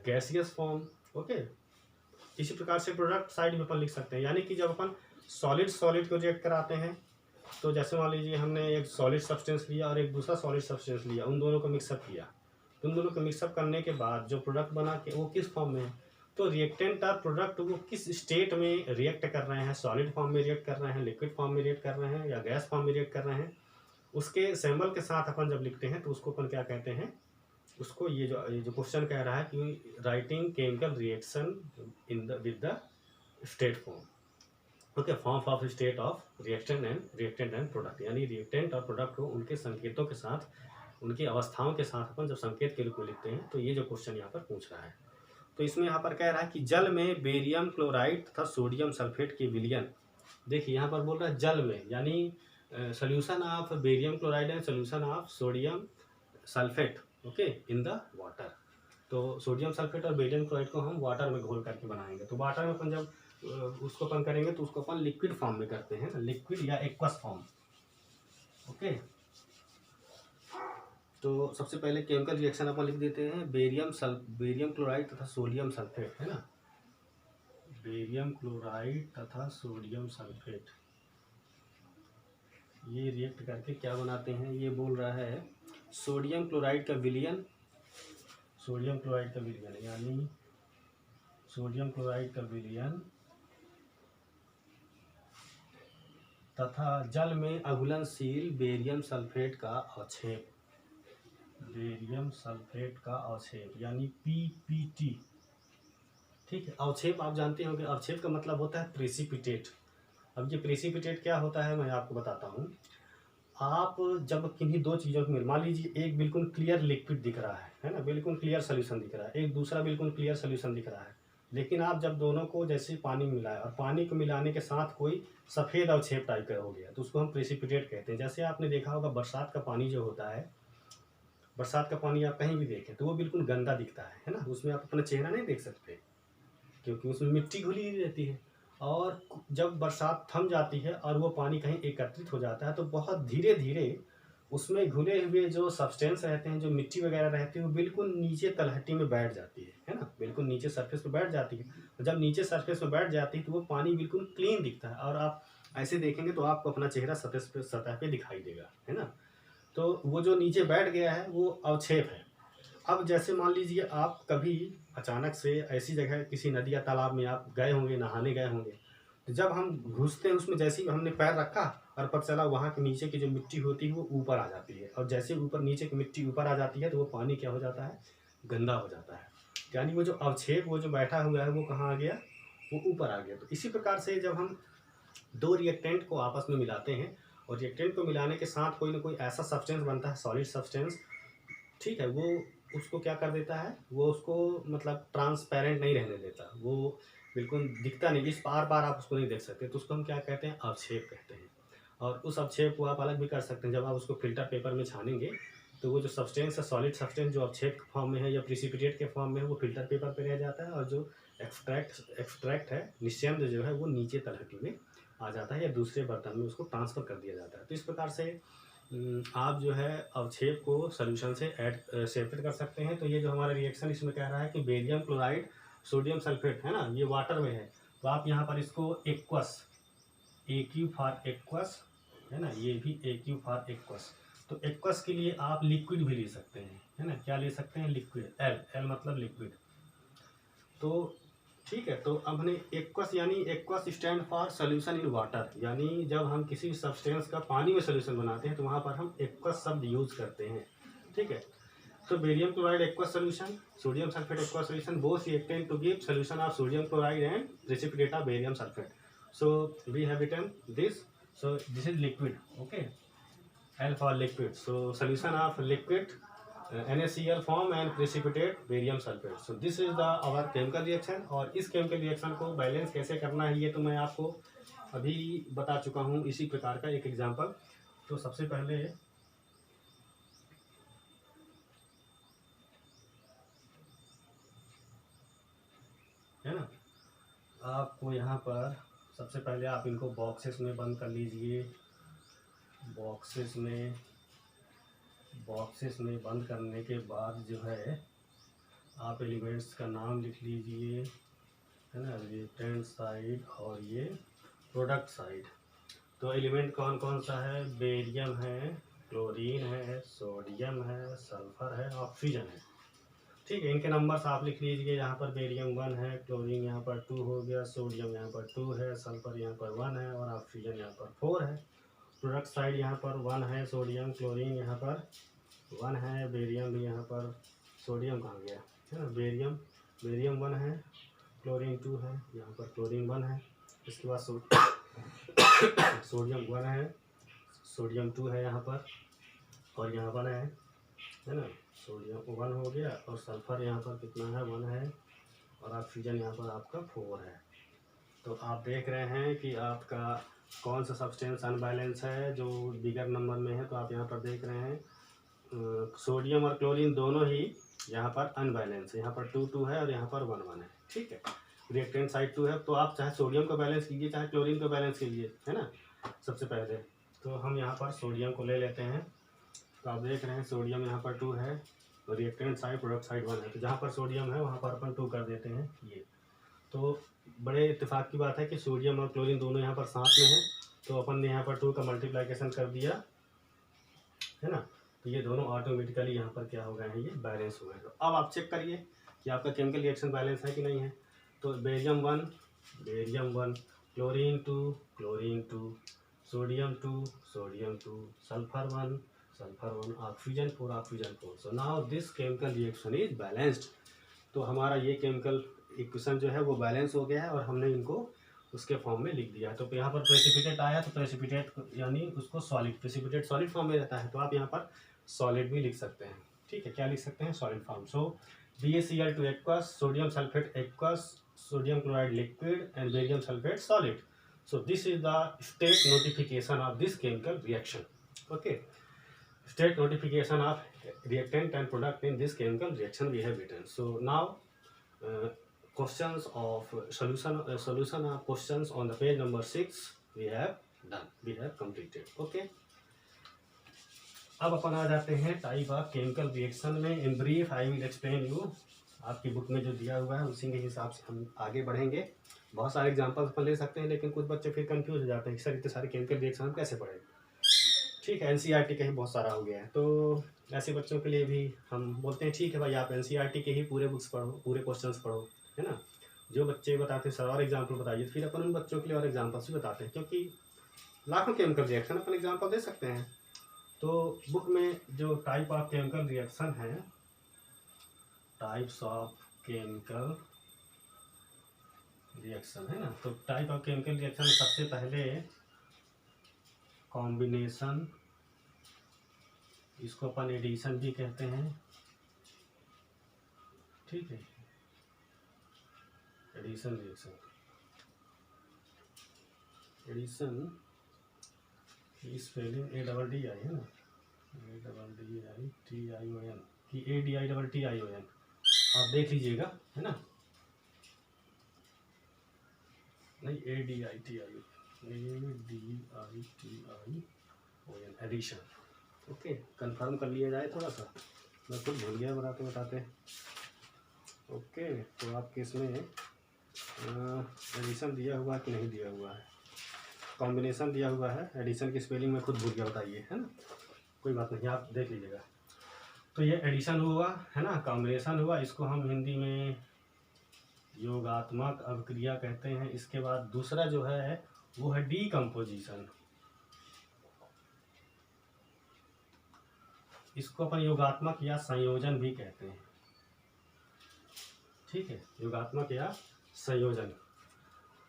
S1: gaseous form. Okay, इसी प्रकार से प्रोडक्ट साइड में अपन लिख सकते हैं, यानी कि जब अपन सॉलिड सॉलिड को रिएक्ट कराते हैं तो जैसे मान लीजिए हमने एक सॉलिड सब्सटेंस लिया और एक दूसरा सॉलिड सब्सटेंस लिया, उन दोनों को मिक्सअप किया, उन दोनों को मिक्सअप करने के बाद जो प्रोडक्ट बना के वो किस फॉर्म में है, तो रिएक्टेंट और प्रोडक्ट वो किस स्टेट में रिएक्ट कर रहे हैं, सॉलिड फॉर्म में रिएक्ट कर रहे हैं, लिक्विड फॉर्म में रिएक्ट कर रहे हैं या गैस फॉर्म में रिएक्ट कर रहे हैं, उसके सिंबल के साथ अपन जब लिखते हैं तो उसको अपन क्या कहते हैं, उसको ये जो क्वेश्चन कह रहा है कि writing chemical reaction in the with the state form. Okay, form of state of reactant and product, यानी रिएक्टेंट और प्रोडक्ट को उनके संकेतों के साथ, उनकी अवस्थाओं के साथ अपन जब संकेत के रूप में लिखते हैं तो ये जो क्वेश्चन यहाँ पर पूछ रहा है। तो इसमें यहाँ पर कह रहा है कि जल में बेरियम क्लोराइड तथा सोडियम सल्फेट के विलयन, देखिए यहाँ पर बोल रहा है जल में, यानी solution of barium chloride and solution of sodium sulphate okay in the water. तो सोडियम सल्फेट और बेरियम क्लोराइड को हम वाटर में घोल करके बनाएंगे, तो वाटर में अपन जब उसको अपन करेंगे तो उसको अपन लिक्विड फॉर्म में करते हैं, लिक्विड या एक्वस फॉर्म। ओके, तो सबसे पहले केमिकल रिएक्शन अपन लिख देते हैं, बेरियम क्लोराइड तथा सोडियम सल्फेट, है ना, बेरियम क्लोराइड तथा सोडियम सल्फेट ये रिएक्ट करके क्या बनाते हैं, ये बोल रहा है सोडियम क्लोराइड का विलयन, सोडियम क्लोराइड का विलयन यानी सोडियम क्लोराइड का विलयन तथा जल में अघुलनशील बेरियम सल्फेट का अवक्षेप, बेरियम सल्फेट का अवक्षेप यानी PPT। ठीक है, अवक्षेप आप जानते होंगे, अवक्षेप का मतलब होता है प्रेसिपिटेट। अब ये प्रेसिपिटेट क्या होता है मैं आपको बताता हूँ। आप जब किन्हीं दो चीज़ों को मान लीजिए, एक बिल्कुल क्लियर लिक्विड दिख रहा है ना, बिल्कुल क्लियर सोल्यूशन दिख रहा है, एक दूसरा बिल्कुल क्लियर सोल्यूशन दिख रहा है, लेकिन आप जब दोनों को जैसे पानी मिलाए और पानी को मिलाने के साथ कोई सफ़ेद अवक्षेप टाइप का हो गया तो उसको हम प्रेसिपिटेट कहते हैं। जैसे आपने देखा होगा बरसात का पानी जो होता है, बरसात का पानी आप कहीं भी देखें तो वो बिल्कुल गंदा दिखता है ना, उसमें आप अपना चेहरा नहीं देख सकते क्योंकि उसमें मिट्टी घुली रहती है। और जब बरसात थम जाती है और वो पानी कहीं एकत्रित हो जाता है तो बहुत धीरे धीरे उसमें घुले हुए जो सब्सटेंस रहते हैं, जो मिट्टी वगैरह रहती है, वो बिल्कुल नीचे तलहटी में बैठ जाती है ना, बिल्कुल नीचे सरफेस पे बैठ जाती है। और जब नीचे सरफेस पे बैठ जाती है तो वो पानी बिल्कुल क्लीन दिखता है और आप ऐसे देखेंगे तो आपको अपना चेहरा सतह पे दिखाई देगा, है ना। तो वो जो नीचे बैठ गया है वो अवक्षेप है। अब जैसे मान लीजिए आप कभी अचानक से ऐसी जगह किसी नदी या तालाब में आप गए होंगे, नहाने गए होंगे, तो जब हम घुसते हैं उसमें जैसे ही हमने पैर रखा और पता चला वहाँ के नीचे की जो मिट्टी होती है वो ऊपर आ जाती है, और जैसे ऊपर नीचे की मिट्टी ऊपर आ जाती है तो वो पानी क्या हो जाता है, गंदा हो जाता है। यानी वो जो अवक्षेप वो जो बैठा हुआ है वो कहाँ आ गया, वो ऊपर आ गया। तो इसी प्रकार से जब हम दो रिएक्टेंट को आपस में मिलाते हैं और रिएक्टेंट को मिलाने के साथ कोई ना कोई ऐसा सब्सटेंस बनता है, सॉलिड सब्सटेंस, ठीक है, वो उसको क्या कर देता है, वो उसको मतलब ट्रांसपेरेंट नहीं रहने देता, वो बिल्कुल दिखता नहीं, इस बार बार आप उसको नहीं देख सकते, तो उसको हम क्या कहते हैं, अवक्षेप कहते हैं। और उस अवक्षेप को आप अलग भी कर सकते हैं, जब आप उसको फिल्टर पेपर में छानेंगे तो वो जो सब्सटेंस है, सॉलिड सब्सटेंस जो अवक्षेप फॉर्म में है या प्रिसिपिटेट के फॉर्म में है, वो फिल्टर पेपर पे रह जाता है, और जो एक्सट्रैक्ट है, निस्यंद जो है, वो नीचे तलहटी में आ जाता है या दूसरे बर्तन में उसको ट्रांसफ़र कर दिया जाता है। तो इस प्रकार से आप जो है अवक्षेप को सॉल्यूशन से सेपरेट कर सकते हैं। तो ये जो हमारा रिएक्शन इसमें कह रहा है कि बेरियम क्लोराइड सोडियम सल्फेट है ना, ये वाटर में है, तो आप यहाँ पर इसको एक्वस, AQ फॉर एक्वस है ना, ये भी AQ फॉर एक्वस। तो एक्वस के लिए आप लिक्विड भी ले सकते हैं, है ना, क्या ले सकते हैं, लिक्विड, एल मतलब लिक्विड। तो ठीक है, तो अब हमने एक्वस, यानी aqueous stand for solution in water, यानी जब हम किसी सब्सटेंस का पानी में सोल्यूशन बनाते हैं तो वहाँ पर हम एक्वस शब्द यूज करते हैं। ठीक है, तो barium chloride aqueous solution, sodium sulphate aqueous solution, both reactant to give solution of sodium chloride and precipitate of barium sulphate. So we have written this, so this is liquid, okay, L for liquid, so solution of liquid NaCl form and precipitate barium sulfate. So this is the our chemical reaction, और इस chemical reaction को balance कैसे करना है ये तो मैं आपको अभी बता चुका हूँ इसी प्रकार का एक एग्जांपल। तो सबसे पहले है ना, आपको यहाँ पर सबसे पहले आप इनको बॉक्सेस में बंद कर लीजिए, बॉक्सेस में बंद करने के बाद जो है आप एलिमेंट्स का नाम लिख लीजिए, है ना, रिएक्टेंट साइड और ये प्रोडक्ट साइड। तो एलिमेंट कौन कौन सा है, बेरियम है, क्लोरीन है, सोडियम है, सल्फर है, ऑक्सीजन है। ठीक है, इनके नंबर्स आप लिख लीजिए, यहाँ पर बेरियम 1 है, क्लोरीन यहाँ पर 2 हो गया, सोडियम यहाँ पर 2 है, सल्फर यहाँ पर 1 है और ऑक्सीजन यहाँ पर 4 है। प्रोडक्ट साइड यहाँ पर 1 है, सोडियम क्लोरीन यहाँ पर 1 है, बेरियम भी यहाँ पर, सोडियम कहाँ गया, है ना, बेरियम 1 है, क्लोरीन 2 है, यहाँ पर क्लोरीन 1 है, इसके बाद सोडियम 1 है, सोडियम 2 है यहाँ पर, और यहाँ 1 है ना, सोडियम 1 हो गया, और सल्फर यहाँ पर कितना है, 1 है, और ऑक्सीजन यहाँ पर आपका 4 है। तो आप देख रहे हैं कि आपका कौन सा सब्सटेंस अनबैलेंस है जो बिगर नंबर में है। तो आप यहाँ पर देख रहे हैं सोडियम और क्लोरीन दोनों ही यहाँ पर अनबैलेंस है, यहाँ पर 2 है और यहाँ पर 1 है। ठीक है, रिएक्टेंट साइड 2 है, तो आप चाहे सोडियम को बैलेंस कीजिए चाहे क्लोरीन को बैलेंस कीजिए, है ना। सबसे पहले तो हम यहाँ पर सोडियम को ले लेते हैं। तो आप देख रहे हैं सोडियम यहाँ पर 2 है और रिएक्टेंट साइड प्रोडक्ट साइड 1 है, तो जहाँ पर सोडियम है वहाँ पर अपन 2 कर देते हैं ये। तो बड़े इत्तेफाक की बात है कि सोडियम और क्लोरीन दोनों यहाँ पर साथ में है, तो अपन ने यहाँ पर 2 का मल्टीप्लाइकेशन कर दिया, है ना। तो ये दोनों ऑटोमेटिकली यहाँ पर क्या हो गए हैं, ये बैलेंस हो गए। तो अब आप चेक करिए कि आपका केमिकल रिएक्शन बैलेंस है कि नहीं है। तो barium 1 chlorine 2 sodium 2 sulphur 1 oxygen 4। So now this chemical reaction is balanced. तो हमारा ये केमिकल इक्वेशन जो है वो बैलेंस हो गया है और हमने इनको उसके फॉर्म में लिख दिया है। तो यहाँ पर प्रेसिपिटेट आया तो प्रेसिपिटेट यानी उसको सॉलिड, प्रेसिपिटेट सॉलिड फॉर्म में रहता है, तो आप यहाँ पर सॉलिड भी लिख सकते हैं। ठीक है, क्या लिख सकते हैं, solid form. So BaCl2 aqueous, sodium sulphate aqueous, sodium chloride liquid and barium sulphate solid. So this is the state notification of this chemical reaction. Okay, state notification of reactant and product in this chemical reaction we have written. So now questions of solution of questions on the page number 6 we have done, we have completed. Okay, अब अपन आ जाते हैं type of chemical reaction में। In brief I will explain you, आपकी book में जो दिया हुआ है उसी के हिसाब से हम आगे बढ़ेंगे। बहुत सारे एग्जांपल्स अपन ले सकते हैं, लेकिन कुछ बच्चे फिर कंफ्यूज हो जाते हैं कि सर इतने सारे केमिकल रिएक्शन हम कैसे पढ़ें। ठीक है, NCERT का ही बहुत सारा हो गया है, तो ऐसे बच्चों के लिए भी हम बोलते हैं ठीक है भाई आप NCERT के ही पूरे बुक्स पढ़ो, पूरे क्वेश्चंस पढ़ो, है ना। जो बच्चे बताते हैं सर और एग्जाम्पल बताइए, फिर अपन उन बच्चों के लिए और एग्जाम्पल्स भी बताते हैं, क्योंकि लाखों केमिकल रिएक्शन अपन एग्जाम्पल दे सकते हैं। तो बुक में जो टाइप ऑफ केमिकल रिएक्शन है, टाइप्स ऑफ केमिकल रिएक्शन, है ना। तो टाइप ऑफ केमिकल रिएक्शन में सबसे पहले कॉम्बिनेशन, इसको अपन एडिशन भी कहते हैं, ठीक है। एडिशन रिएक्शन, एडिशन की स्पेलिंग ADDI है ना, ADDITION कि ADITTION, आप देख लीजिएगा, है ना। नहीं, ADITION, एडिशन। ओके, कंफर्म कर लिया जाए थोड़ा सा, मैं खुद भूल गया बताते बताते। ओके, तो आपके इसमें एडिशन दिया हुआ है कि नहीं दिया हुआ है, कॉम्बिनेशन दिया हुआ है, एडिशन की स्पेलिंग में खुद भूल गया, बताइए, है ना। कोई बात नहीं, आप देख लीजिएगा। तो ये एडिशन हुआ, है ना, कॉम्बिनेशन हुआ, इसको हम हिंदी में योगात्मक अभिक्रिया कहते हैं। इसके बाद दूसरा जो है वो है डीकम्पोजिशन, इसको अपन योगात्मक या संयोजन भी कहते हैं, ठीक है, योगात्मक या संयोजन।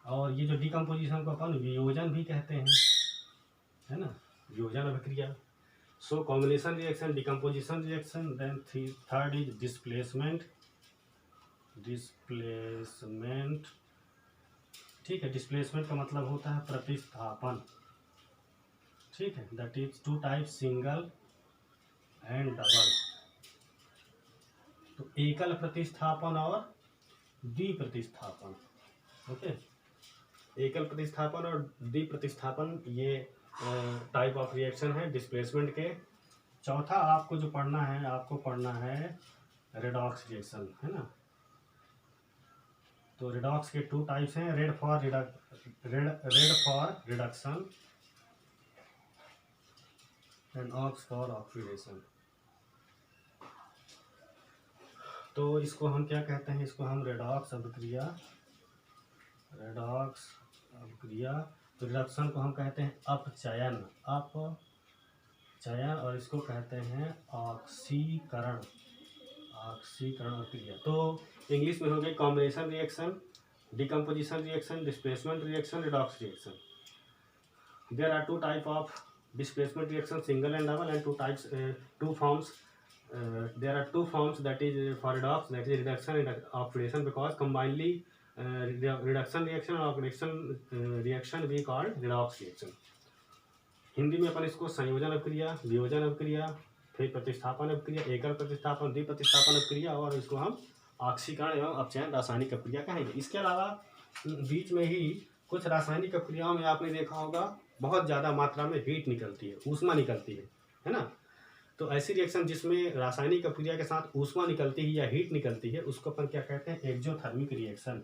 S1: और ये जो डीकम्पोजिशन को अपन वियोजन भी कहते हैं, है ना, वियोजन अभिक्रिया। So combination reaction, decomposition reaction, then third is displacement, displacement, ठीक है। डिस्प्लेसमेंट का मतलब होता है प्रतिस्थापन, ठीक है। That is two type, single and double. तो एकल प्रतिस्थापन और द्विप्रतिस्थापन, ओके। एकल प्रतिस्थापन और द्विप्रतिस्थापन ये टाइप ऑफ रिएक्शन है डिस्प्लेसमेंट के। चौथा आपको जो पढ़ना है, आपको पढ़ना है रेडॉक्स रिएक्शन, है ना। तो रेडॉक्स के 2 टाइप्स हैं, red for reduction and ox for oxidation. तो इसको हम क्या कहते हैं, इसको हम रेडॉक्स अभिक्रिया, रेडॉक्स अभिक्रिया। तो रिडक्शन को हम कहते हैं अपचयन, अपचयन, और इसको कहते हैं ऑक्सीकरण, ऑक्सीकरण अभिक्रिया। तो इंग्लिश में हो गई combination reaction, decomposition reaction, displacement reaction, redox reaction. There are 2 type of displacement reaction, single and double, and 2 types, 2 forms. There are 2 forms, that is for redox, that is reduction and oxidation, because combinedly reduction reaction और oxidation reaction we call redox reaction. Hindi में अपन इसको संयोजन अभिक्रिया, वियोजन अभिक्रिया, फिर प्रतिस्थापन अभिक्रिया, एकल प्रतिस्थापन, द्विप्रतिस्थापन अभिक्रिया, और इसको हम ऑक्सीकरण एवं अपचयन रासायनिक अभिक्रिया कहेंगे। इसके अलावा बीच में ही कुछ रासायनिक अभिक्रियाओं में आपने देखा होगा बहुत ज़्यादा मात्रा में हीट निकलती है, ऊष्मा निकलती है ना। तो ऐसी रिएक्शन जिसमें रासायनिक अभिक्रिया के साथ ऊष्मा निकलती है या हीट निकलती है, उसको अपन क्या कहते हैं, exothermic reaction,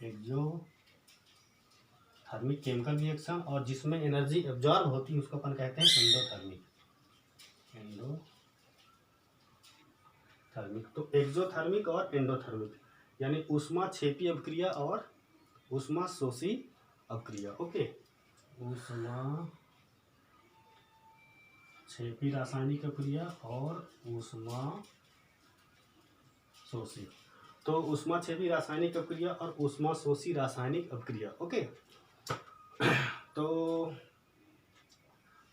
S1: exothermic chemical reaction. और जिसमें एनर्जी एब्जॉर्ब होती है उसको अपन कहते हैं एंडोथर्मिक, एंडोथर्मिक। तो एक्सोथर्मिक और एंडोथर्मिक यानी ऊष्मा क्षेपी अभिक्रिया और ऊष्मा शोषी अभिक्रिया, ओके। ऊष्मा क्षेपी रासायनिक अभिक्रिया और ऊष्मा शोषी। तो ऊष्मा क्षेपी रासायनिक अभिक्रिया और ऊष्मा शोषी रासायनिक अभिक्रिया, ओके। तो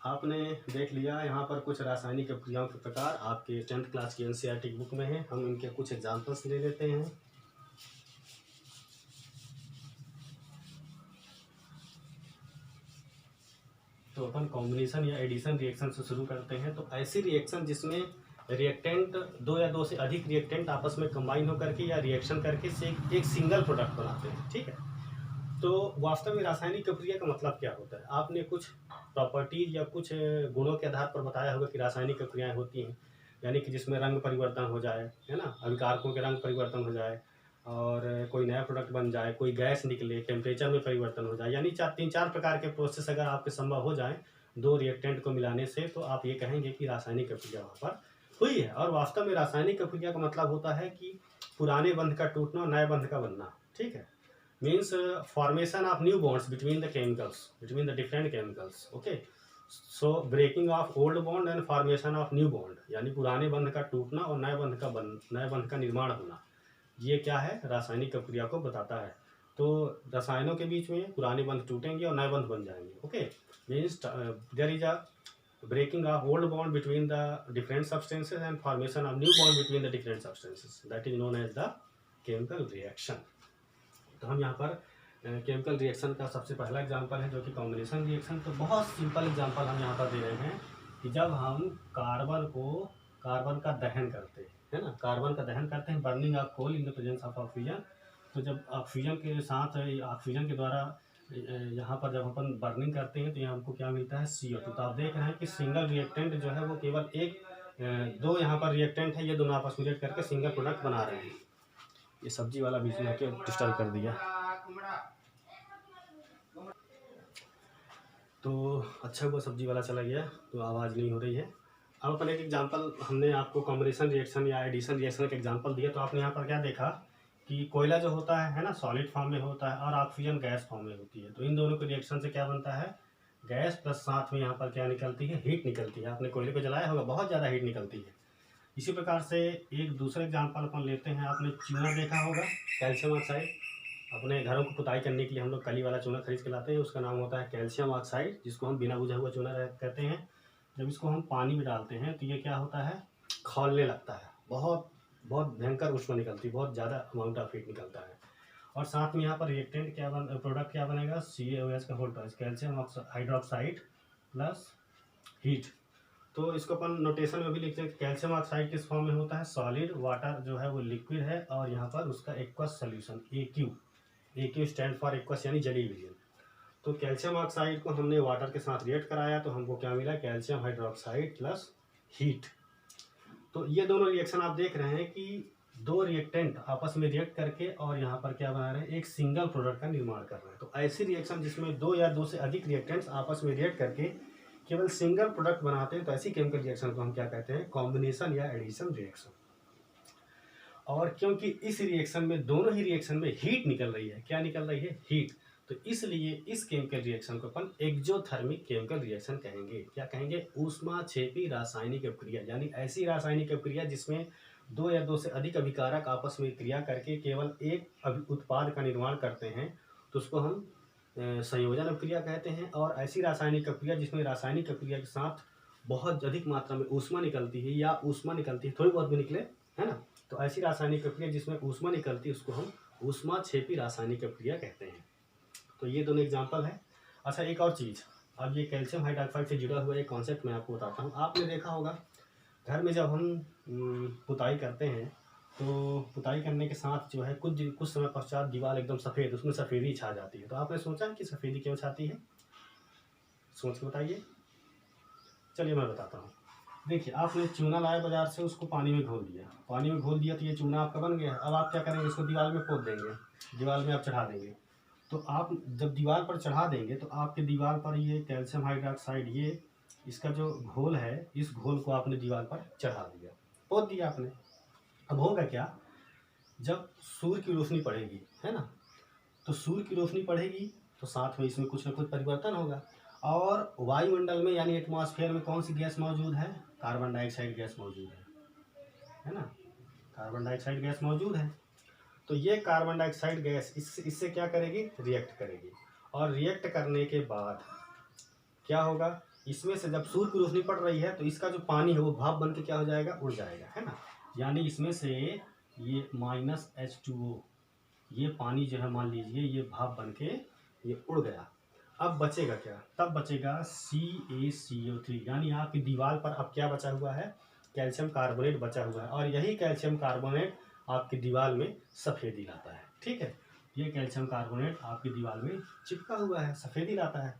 S1: आपने देख लिया यहाँ पर कुछ रासायनिक अभिक्रियाओं के प्रकार, आपके 10th क्लास की NCERT बुक में है। हम इनके कुछ एग्जाम्पल्स ले लेते हैं। तो अपन कॉम्बिनेशन या एडिशन रिएक्शन से शुरू करते हैं। तो ऐसी रिएक्शन जिसमें रिएक्टेंट 2 या 2 से अधिक रिएक्टेंट आपस में कंबाइन होकर के या रिएक्शन करके से एक सिंगल प्रोडक्ट बनाते हैं, ठीक है। तो वास्तव में रासायनिक अभिक्रिया का मतलब क्या होता है, आपने कुछ प्रॉपर्टीज या कुछ गुणों के आधार पर बताया होगा कि रासायनिक अभिक्रियाएं होती हैं, यानी कि जिसमें रंग परिवर्तन हो जाए, है ना, अभिकारकों के रंग परिवर्तन हो जाए, और कोई नया प्रोडक्ट बन जाए, कोई गैस निकले, टेम्परेचर में परिवर्तन हो जाए, यानी 3-4 प्रकार के प्रोसेस अगर आपके संभव हो जाए 2 रिएक्टेंट को मिलाने से, तो आप ये कहेंगे कि रासायनिक अभिक्रिया वहाँ पर हुई है। और वास्तव में रासायनिक अभिक्रिया का मतलब होता है कि पुराने बंध का टूटना और नए बंध का बनना, ठीक है। Means formation of new bonds between the chemicals, between the different chemicals, okay. So breaking of old bond and formation of new bond, यानी पुराने बंध का टूटना और नए बंध का निर्माण होना, ये क्या है, रासायनिक अभिक्रिया को बताता है। तो रसायनों के बीच में पुराने बंध टूटेंगे और नए बंध बन जाएंगे। Okay, means there is a breaking of old bond between the different substances and formation of new bond between the different substances, that is known as the chemical reaction। तो हम यहाँ पर केमिकल रिएक्शन का सबसे पहला example है जो कि कॉम्बिनेशन रिएक्शन। तो बहुत सिंपल एग्जांपल हम यहाँ पर दे रहे हैं कि जब हम कार्बन का दहन करते हैं, है ना, कार्बन का दहन करते हैं, burning of coal in the presence of oxygen. तो जब ऑक्सीजन के साथ ऑक्सीजन के द्वारा यहाँ पर जब अपन बर्निंग करते हैं तो यहाँ हमको क्या मिलता है, CO2। तो आप देख रहे हैं कि सिंगल रिएक्टेंट जो है वो केवल दो यहाँ पर रिएक्टेंट है, ये दोनों आपस में रिएक्ट करके सिंगल प्रोडक्ट बना रहे हैं। ये सब्जी वाला बीच में आके डिस्टर्ब कर दिया। तो अच्छा हुआ सब्जी वाला चला गया तो आवाज़ नहीं हो रही है। अब अपन एक एग्जांपल, हमने आपको कॉम्बिनेशन रिएक्शन या एडिशन रिएक्शन का एग्जांपल दिया। तो आपने यहाँ पर क्या देखा कि कोयला जो होता है ना, सॉलिड फॉर्म में होता है और ऑक्सीजन गैस फॉर्म में होती है। तो इन दोनों के रिएक्शन से क्या बनता है, गैस प्लस साथ में यहाँ पर क्या निकलती है, हीट निकलती है। आपने कोयले को जलाया होगा, बहुत ज़्यादा हीट निकलती है। इसी प्रकार से एक दूसरा एग्जांपल अपन लेते हैं। आपने चूना देखा होगा, कैल्शियम ऑक्साइड। अपने घरों को पुताई करने के लिए हम लोग कली वाला चूना खरीद के लाते हैं, उसका नाम होता है कैल्शियम ऑक्साइड, जिसको हम बिना बुझा हुआ चूना कहते हैं। जब इसको हम पानी में डालते हैं तो ये क्या होता है, खौलने लगता है, बहुत बहुत भयंकर ऊष्मा निकलती है, बहुत ज़्यादा अमाउंट ऑफ हीट निकलता है। और साथ में यहाँ पर रिएक्टेंट प्रोडक्ट क्या बनेगा, CaOH का whole plus calcium hydroxide plus heat. तो इसको अपन नोटेशन में भी लिखते हैं। कैल्शियम ऑक्साइड किस फॉर्म में होता है, सॉलिड, वाटर जो है वो लिक्विड है, और यहाँ पर उसका aqueous solution AQ stand for aqueous यानी जली हुई है। तो कैल्शियम ऑक्साइड को हमने वाटर के साथ रिएक्ट कराया तो हमको क्या मिला, कैल्शियम हाइड्रोक्साइड प्लस हीट। तो ये दोनों रिएक्शन आप देख रहे हैं कि दो रिएक्टेंट आपस में रिएक्ट करके और यहाँ पर क्या बना रहे हैं, एक सिंगल प्रोडक्ट का निर्माण कर रहे हैं। तो ऐसी रिएक्शन जिसमें दो या दो से अधिक रिएक्टेंट्स आपस में रिएक्ट करके केवल सिंगल प्रोडक्ट बनाते हैं, तो ऐसी केमिकल रिएक्शन को हम क्या कहते हैं, कॉम्बिनेशन या एडिशन रिएक्शन। और क्योंकि इस रिएक्शन में, दोनों ही रिएक्शन में हीट निकल रही है, क्या निकल रही है, हीट, तो इसलिए इस केमिकल रिएक्शन को अपन एक्सोथर्मिक केमिकल रिएक्शन कहेंगे। क्या कहेंगे, ऊष्माक्षेपी रासायनिक अभिक्रिया, यानी ऐसी रासायनिक अभिक्रिया जिसमें दो या दो से अधिक अभिकारक आपस में क्रिया करके केवल एक उत्पाद का निर्माण करते हैं, तो उसको हम संयोजन अभिक्रिया कहते हैं। और ऐसी रासायनिक अभिक्रिया जिसमें रासायनिक अभिक्रिया के साथ बहुत अधिक मात्रा में ऊष्मा निकलती है, या ऊष्मा निकलती है, थोड़ी बहुत भी निकले, है ना, तो ऐसी रासायनिक अभिक्रिया जिसमें ऊष्मा निकलती है उसको हम ऊष्माक्षेपी रासायनिक अभिक्रिया कहते हैं। तो ये दोनों एग्जाम्पल है। अच्छा, एक और चीज़, अब ये कैल्शियम हाइड्रोक्साइड से जुड़ा हुआ एक कॉन्सेप्ट मैं आपको बताता हूँ। आपने देखा होगा घर में जब हम पुताई करते हैं तो पुताई करने के साथ जो है कुछ समय पश्चात दीवार एकदम सफ़ेद, उसमें सफ़ेदी छा जाती है। तो आपने सोचा कि सफ़ेदी क्यों छाती है, सोच के बताइए। चलिए मैं बताता हूँ। देखिए, आपने चूना लाया बाजार से, उसको पानी में घोल दिया, तो ये चूना आपका बन गया। अब आप क्या करेंगे, इसको दीवार में पोत देंगे, दीवार में आप चढ़ा देंगे। तो आप जब दीवार पर चढ़ा देंगे तो आपके दीवार पर ये कैल्शियम हाइड्रोक्साइड, ये इसका जो घोल है, इस घोल को आपने दीवार पर चढ़ा दिया, पोत दिया आपने। अब होगा क्या, जब सूर्य की रोशनी पड़ेगी, है ना, तो सूर्य की रोशनी पड़ेगी तो साथ में इसमें कुछ ना कुछ परिवर्तन होगा। और वायुमंडल में यानी एटमॉस्फेयर में कौन सी गैस मौजूद है, कार्बन डाइऑक्साइड गैस मौजूद है ना, कार्बन डाइऑक्साइड गैस मौजूद है। तो ये कार्बन डाइऑक्साइड गैस इससे क्या करेगी, रिएक्ट करेगी। और रिएक्ट करने के बाद क्या होगा, इसमें से जब सूर्य की रोशनी पड़ रही है तो इसका जो पानी है वो भाप बन के क्या हो जाएगा, उड़ जाएगा, है ना। यानी इसमें से ये -H2O, ये पानी जो है, मान लीजिए ये भाप बन के ये उड़ गया। अब बचेगा क्या, तब बचेगा CaCO3, यानी आपकी दीवार पर अब क्या बचा हुआ है, कैल्शियम कार्बोनेट बचा हुआ है। और यही कैल्शियम कार्बोनेट आपकी दीवार में सफ़ेदी लाता है। ठीक है, ये कैल्शियम कार्बोनेट आपकी दीवार में चिपका हुआ है, सफ़ेदी लाता है।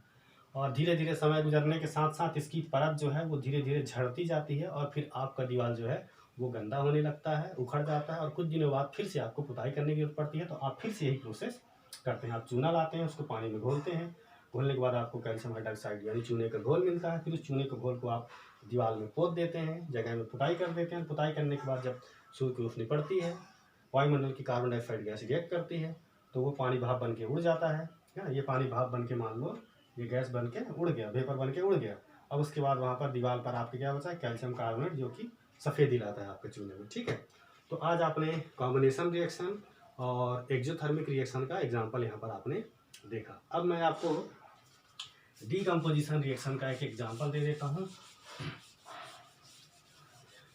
S1: और धीरे धीरे समय गुजरने के साथ साथ इसकी परत जो है वो धीरे धीरे झड़ती जाती है, और फिर आपका दीवार जो है वो गंदा होने लगता है, उखड़ जाता है, और कुछ दिनों बाद फिर से आपको पुताई करने की जरूरत पड़ती है। तो आप फिर से यही प्रोसेस करते हैं, आप चूना लाते हैं, उसको पानी में घोलते हैं, घोलने के बाद आपको कैल्शियम हाइड्रोक्साइड यानी चूने का घोल मिलता है। फिर उस चूने के घोल को आप दीवार में पोत देते हैं, जगह में पुताई कर देते हैं। पुताई करने के बाद जब सूर्य की रोशनी पड़ती है, वायुमंडल की कार्बन डाइऑक्साइड गैस रिएक्ट करती है, तो वो पानी भाप बन के उड़ जाता है ना। ये पानी भाप बन के, मान लो ये गैस बन के उड़ गया, वेपर बन के उड़ गया। अब उसके बाद वहाँ पर दीवार पर आपके क्या बचा है, कैल्शियम कार्बोनेट, जो कि सफ़ेदी लाता है आपके चूने में। ठीक है, तो आज आपने कॉम्बिनेशन रिएक्शन और एक्सोथर्मिक रिएक्शन का एग्जांपल यहाँ पर आपने देखा। अब मैं आपको डीकम्पोजिशन रिएक्शन का एक एग्जांपल दे देता हूँ,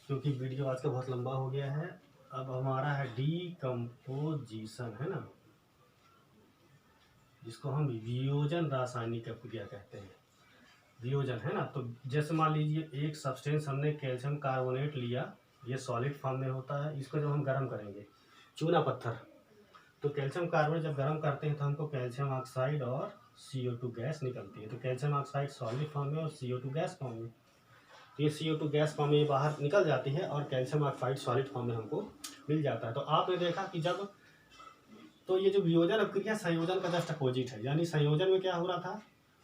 S1: क्योंकि वीडियो आज का बहुत लंबा हो गया है। अब हमारा है डीकम्पोजिशन, है ना, जिसको हम वियोजन रासायनिक क्रिया कहते हैं। वियोजन, है ना। तो जैसे मान लीजिए एक सब्सटेंस हमने कैल्शियम कार्बोनेट लिया, ये सॉलिड फॉर्म में होता है। इसको जब हम गर्म करेंगे, चूना पत्थर, तो कैल्शियम कार्बोनेट जब गर्म करते हैं तो हमको कैल्शियम ऑक्साइड और CO2 गैस निकलती है। तो कैल्शियम ऑक्साइड सॉलिड फॉर्म में और CO2 गैस फॉर्म में, तो ये CO2 गैस फॉर्म में बाहर निकल जाती है और कैल्शियम ऑक्साइड सॉलिड फॉर्म में हमको मिल जाता है। तो आपने देखा कि जब, तो ये जो वियोजन अभिक्रिया संयोजन का जस्ट अपोजिट है। यानी संयोजन में क्या हो रहा था,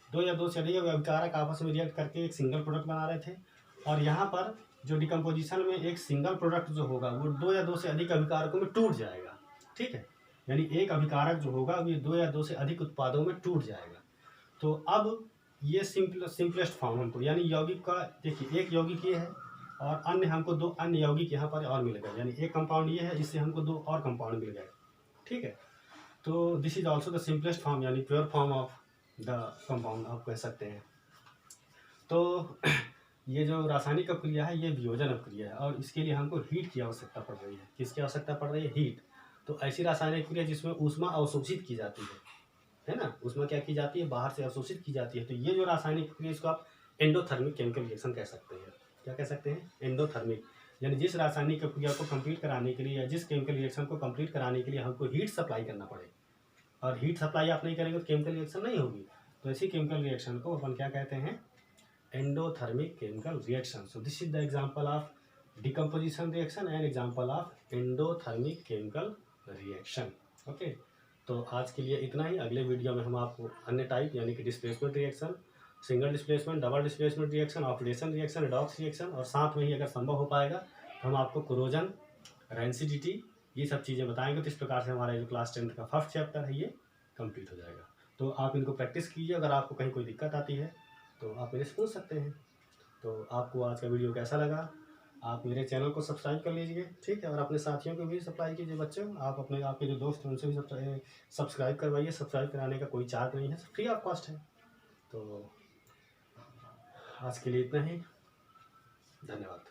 S1: दो या दो से अधिक अभिकारक आपस में रिएक्ट करके एक सिंगल प्रोडक्ट बना रहे थे। और यहाँ पर जो डिकम्पोजिशन में एक सिंगल प्रोडक्ट जो होगा वो दो या दो से अधिक अभिकारकों में टूट जाएगा। ठीक है, यानी एक अभिकारक जो होगा वो दो या दो से अधिक उत्पादों में टूट जाएगा। तो अब ये सिंपलेस्ट फॉर्म हमको, यानी यौगिक का, देखिए एक यौगिक ये है और अन्य हमको दो अन्य यौगिक यहाँ पर और मिल गए। यानी एक कंपाउंड ये है, इससे हमको दो और कंपाउंड मिल गए। ठीक है, तो this is also the simplest form, यानी pure form of the compound आप कह सकते हैं। तो ये जो रासायनिक अपक्रिया है ये वियोजन अपक्रिया है और इसके लिए हमको हीट की आवश्यकता पड़ रही है। किसकी आवश्यकता पड़ रही है? हीट। तो ऐसी रासायनिक अपक्रिया जिसमें ऊष्मा अवशोषित की जाती है ना, ऊष्मा क्या की जाती है? बाहर से अवशोषित की जाती है। तो ये जो रासायनिक अपक्रिया, इसको आप एंडोथर्मिक केमिकल रिएक्शन कह सकते हैं। क्या कह सकते हैं? एंडोथर्मिक। यानी जिस रासायनिक अपक्रिया को कंप्लीट कराने के लिए या जिस केमिकल रिएक्शन को कंप्लीट कराने के लिए हमको हीट सप्लाई करना पड़े, और हीट सप्लाई आप नहीं करेंगे तो केमिकल रिएक्शन नहीं होगी। तो ऐसी केमिकल रिएक्शन को अपन क्या कहते हैं? Endothermic chemical reaction. So this is the example of decomposition reaction and example of endothermic chemical reaction. Okay, तो आज के लिए इतना ही। अगले वीडियो में हम आपको अन्य टाइप, यानी कि displacement reaction, single displacement, double displacement reaction, oxidation reaction, redox reaction, और साथ में ही अगर संभव हो पाएगा तो हम आपको कोरोजन, रेंसिडिटी, ये सब चीज़ें बताएंगे। तो इस प्रकार से हमारा जो क्लास 10th का फर्स्ट चैप्टर है ये कंप्लीट हो जाएगा। तो आप इनको प्रैक्टिस कीजिए। अगर आपको कहीं कोई दिक्कत आती है तो आप मेरे से पूछ सकते हैं। तो आपको आज का वीडियो कैसा लगा? आप मेरे चैनल को सब्सक्राइब कर लीजिए, ठीक है, और अपने साथियों को भी सप्लाई कीजिए। बच्चों, आप अपने आपके जो दोस्त हैं उनसे भी सब्सक्राइब करवाइए। सब्सक्राइब कराने का कोई चार्ज नहीं है, फ्री ऑफ कॉस्ट है। तो आज के लिए इतना ही, धन्यवाद।